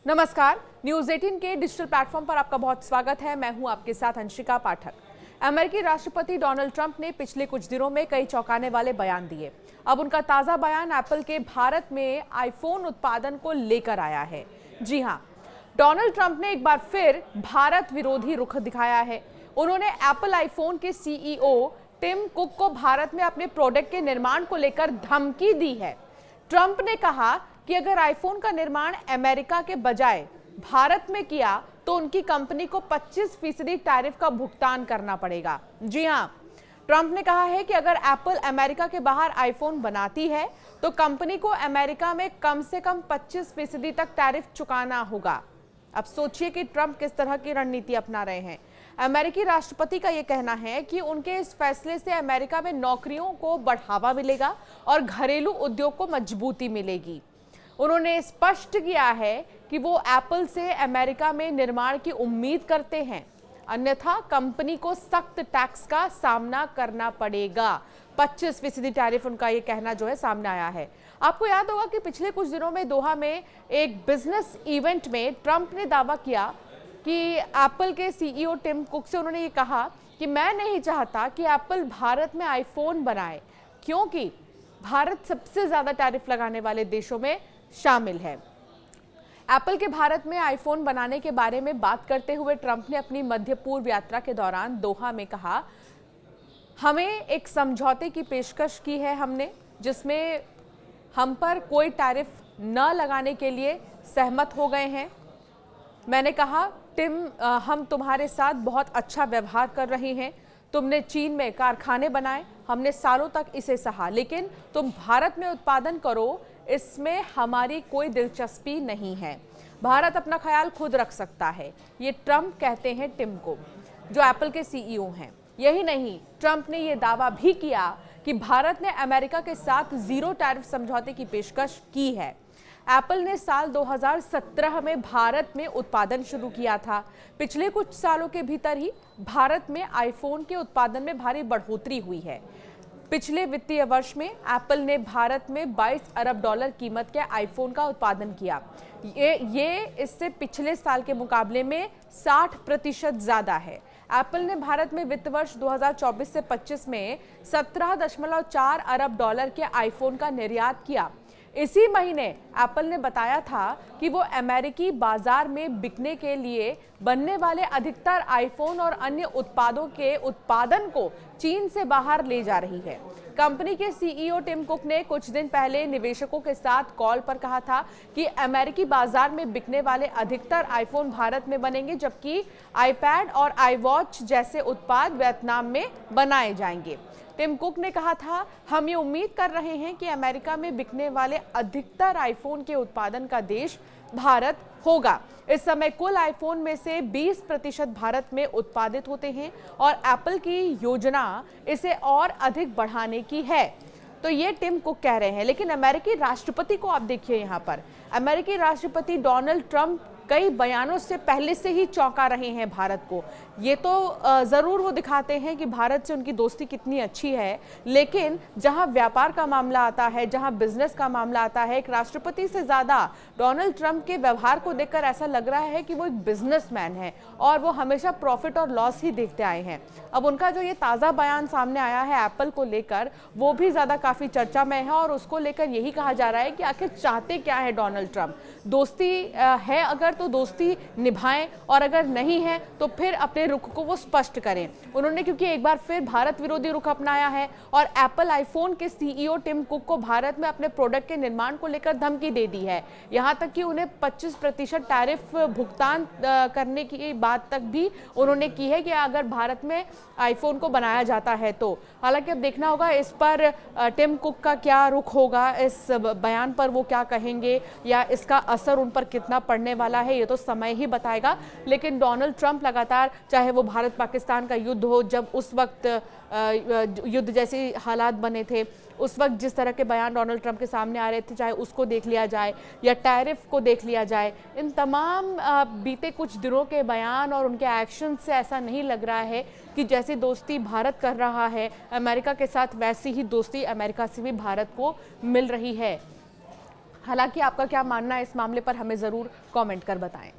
नमस्कार, न्यूज 18 के digital platform पर आपका बहुत स्वागत है। मैं हूं आपके साथ अंशिका पाठक। अमेरिकी राष्ट्रपति डोनाल्ड ट्रंप ने पिछले कुछ दिनों में कई चौंकाने वाले बयान दिए। अब उनका ताजा बयान एप्पल के भारत में आईफोन उत्पादन को लेकर आया है। जी हां, डोनाल्ड ट्रंप ने एक बार फिर भारत विरोधी रुख दिखाया है। उन्होंने एप्पल आईफोन के सीईओ टिम कुक को भारत में अपने प्रोडक्ट के निर्माण को लेकर धमकी दी है। ट्रंप ने कहा कि अगर आईफोन का निर्माण अमेरिका के बजाय भारत में किया तो उनकी कंपनी को 25% टैरिफ का भुगतान करना पड़ेगा। जी हां, ट्रंप ने कहा है कि अगर एप्पल अमेरिका के बाहर आईफोन बनाती है तो कंपनी को अमेरिका में कम से कम 25% तक टैरिफ चुकाना होगा। अब सोचिए कि ट्रंप किस तरह की रणनीति अपना रहे हैं। अमेरिकी राष्ट्रपति का यह कहना है कि उनके इस फैसले से अमेरिका में नौकरियों को बढ़ावा मिलेगा और घरेलू उद्योग को मजबूती मिलेगी। उन्होंने स्पष्ट किया है कि वो एप्पल से अमेरिका में निर्माण की उम्मीद करते हैं, अन्यथा कंपनी को सख्त टैक्स का सामना करना पड़ेगा। 25% टैरिफ उनका ये कहना जो है सामने आया है। आपको याद होगा कि पिछले कुछ दिनों में दोहा में एक बिजनेस इवेंट में ट्रंप ने दावा किया कि एप्पल के सीईओ टिम कुक से उन्होंने ये कहा कि मैं नहीं चाहता कि एप्पल भारत में आईफोन बनाए, क्योंकि भारत सबसे ज्यादा टैरिफ लगाने वाले देशों में शामिल है। एप्पल के भारत में आईफोन बनाने के बारे में बात करते हुए ट्रंप ने अपनी मध्य पूर्व यात्रा के दौरान दोहा में कहा, हमें एक समझौते की पेशकश की है हमने, जिसमें हम पर कोई टैरिफ न लगाने के लिए सहमत हो गए हैं। मैंने कहा, टिम, हम तुम्हारे साथ बहुत अच्छा व्यवहार कर रहे हैं। तुमने चीन में कारखाने बनाए, हमने सालों तक इसे सहा, लेकिन तुम भारत में उत्पादन करो, इसमें हमारी कोई दिलचस्पी नहीं है। भारत अपना ख्याल खुद रख सकता है। ये ट्रंप कहते हैं टिम को, जो एप्पल के सीईओ हैं। यही नहीं, ट्रंप ने यह दावा भी किया कि भारत ने अमेरिका के साथ जीरो टैरिफ समझौते की पेशकश की है। एप्पल ने साल 2017 में भारत में उत्पादन शुरू किया था। पिछले कुछ सालों के भीतर ही भारत में आईफोन के उत्पादन में भारी बढ़ोतरी हुई है। पिछले वित्तीय वर्ष में एप्पल ने भारत में $22 अरब कीमत के आईफोन का उत्पादन किया। ये इससे पिछले साल के मुकाबले में 60% ज्यादा है। एप्पल ने भारत में वित्त वर्ष 2024 से 25 में $17.4 अरब के आईफोन का निर्यात किया। इसी महीने एप्पल ने बताया था कि वो अमेरिकी बाजार में बिकने के लिए बनने वाले अधिकतर आईफोन और अन्य उत्पादों के उत्पादन को चीन से बाहर ले जा रही है। कंपनी के सीईओ टिम कुक ने कुछ दिन पहले निवेशकों के साथ कॉल पर कहा था कि अमेरिकी बाजार में बिकने वाले अधिकतर आईफोन भारत में बनेंगे, जबकि आईपैड और आईवॉच जैसे उत्पाद वियतनाम में बनाए जाएंगे। टिम कुक ने कहा था, हम ये उम्मीद कर रहे हैं कि अमेरिका में बिकने वाले अधिकतर आईफोन के उत्पादन का देश भारत होगा। इस समय कुल आईफोन में से 20% भारत में उत्पादित होते हैं और एप्पल की योजना इसे और अधिक बढ़ाने की है। तो ये टिम कुक कह रहे हैं, लेकिन अमेरिकी राष्ट्रपति को आप देखिए यहाँ पर। अमेरिकी राष्ट्रपति डोनाल्ड ट्रंप कई बयानों से पहले से ही चौंका रहे हैं भारत को। ये तो जरूर वो दिखाते हैं कि भारत से उनकी दोस्ती कितनी अच्छी है, लेकिन जहां व्यापार का मामला आता है, जहां बिजनेस का मामला आता है, एक राष्ट्रपति से ज्यादा डोनाल्ड ट्रंप के व्यवहार को देखकर ऐसा लग रहा है कि वो एक बिजनेसमैन है और वो हमेशा प्रॉफिट और लॉस ही देखते आए हैं। अब उनका जो ये ताज़ा बयान सामने आया है एप्पल को लेकर, वो भी ज़्यादा काफ़ी चर्चा में है और उसको लेकर यही कहा जा रहा है कि आखिर चाहते क्या है डोनाल्ड ट्रंप। दोस्ती है अगर तो दोस्ती निभाएं, और अगर नहीं है तो फिर अपने रुख को वो स्पष्ट करें। उन्होंने क्योंकि एक बार फिर भारत विरोधी रुख अपनाया है और एप्पल आईफोन के सीईओ टिम कुक को भारत में अपने प्रोडक्ट के निर्माण को लेकर धमकी दे दी है। यहाँ तक कि उन्हें 25% टैरिफ भुगतान करने की बात तक भी उन्होंने की है कि अगर भारत में आईफोन को बनाया जाता है तो। हालांकि अब देखना होगा इस पर टिम कुक का क्या रुख होगा, इस बयान पर वो क्या कहेंगे या इसका असर उन पर कितना पड़ने वाला है, ये तो समय ही बताएगा। लेकिन डोनाल्ड ट्रंप लगातार, चाहे वो भारत पाकिस्तान का युद्ध हो, जब उस वक्त युद्ध जैसे हालात बने थे, उस वक्त जिस तरह के बयान डोनाल्ड ट्रंप के सामने आ रहे थे, चाहे उसको देख लिया जाए या टैरिफ को देख लिया जाए, इन तमाम बीते कुछ दिनों के बयान और उनके एक्शन से ऐसा नहीं लग रहा है कि जैसी दोस्ती भारत कर रहा है अमेरिका के साथ, वैसी ही दोस्ती अमेरिका से भी भारत को मिल रही है। हालांकि आपका क्या मानना है इस मामले पर हमें ज़रूर कमेंट कर बताएं।